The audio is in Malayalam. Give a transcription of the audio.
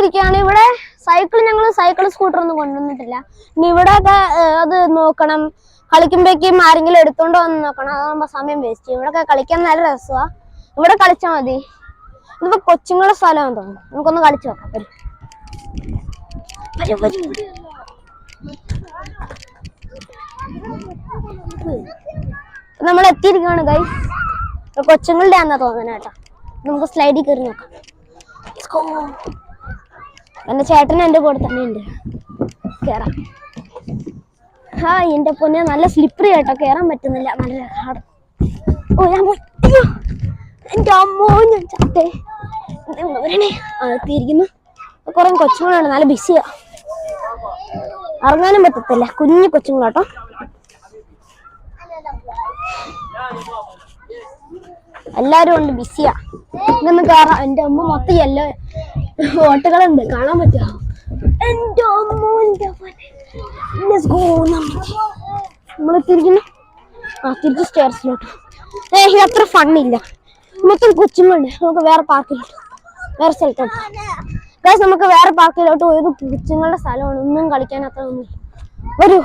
എത്തിയിരിക്കുകയാണ്. ഇവിടെ സൈക്കിൾ സ്കൂട്ടർ ഒന്നും കൊണ്ടുവന്നിട്ടില്ല. ഇനി ഇവിടെയൊക്കെ അത് നോക്കണം. കളിക്കുമ്പോഴേക്കും ആരെങ്കിലും എടുത്തോണ്ട് വന്ന് നോക്കണം. അതാകുമ്പോ സമയം വേസ്റ്റ്. ഇവിടെയൊക്കെ കളിക്കാൻ നല്ല രസമാ. ഇവിടെ കളിച്ചാൽ മതി. ഇതിപ്പോ കൊച്ചുങ്ങളുടെ സ്ഥലമാണെന്ന് തോന്നുന്നു. നമുക്കൊന്ന് കളിച്ചു നോക്കാം. നമ്മൾ എത്തിയിരിക്കുകയാണ് ഗൈസ്. കൊച്ചുങ്ങളുടെ ആണെന്നാ തോന്നുന്നത് കേട്ടോ. നമുക്ക് സ്ലൈഡിൽ കയറി നോക്കാം. എന്റെ ചേട്ടൻ എന്റെ കൂടെ തന്നെ ഉണ്ട്. കേറാം. എന്റെ പൊന്നെ നല്ല സ്ലിപ്പറി കേട്ടോ. കേറാൻ പറ്റുന്നില്ല. നല്ല ഹാർഡ്. ഓ ഞാൻ പോയി. എന്റെ അമ്മോ ഞാൻ ചാട്ടേ. എത്തിയിരിക്കുന്നു. കുറെ കൊച്ചുങ്ങളാണ്. നല്ല ബിസിയാ. ഇറങ്ങാനും പറ്റത്തില്ല. കുഞ്ഞു കൊച്ചുങ്ങളാട്ടോ. എല്ലാരും ഉണ്ട്. ബിസിയാ. ഇതൊന്ന് കയറാം. എന്റെ അമ്മ മൊത്തം എല്ലാ ഓട്ടുകളുണ്ട്. കാണാൻ പറ്റുമോ? എന്റെ അമ്മ നമ്മളെത്തിയിരിക്കുന്നു. തിരിച്ച് സ്റ്റെയർസിലോട്ട്. ഇത് അത്ര ഫണ്ണില്ല. മൊത്തം കൊച്ചുങ്ങളുണ്ട്. നമുക്ക് വേറെ പാർക്കിലോട്ട്, വേറെ സ്ഥലത്തോട്ട്. നമുക്ക് വേറെ പാർക്കിലോട്ട് പോയത് കൊച്ചുങ്ങളുടെ സ്ഥലമാണ്. ഒന്നും കളിക്കാൻ അത്ര ഒന്നും. വരൂ.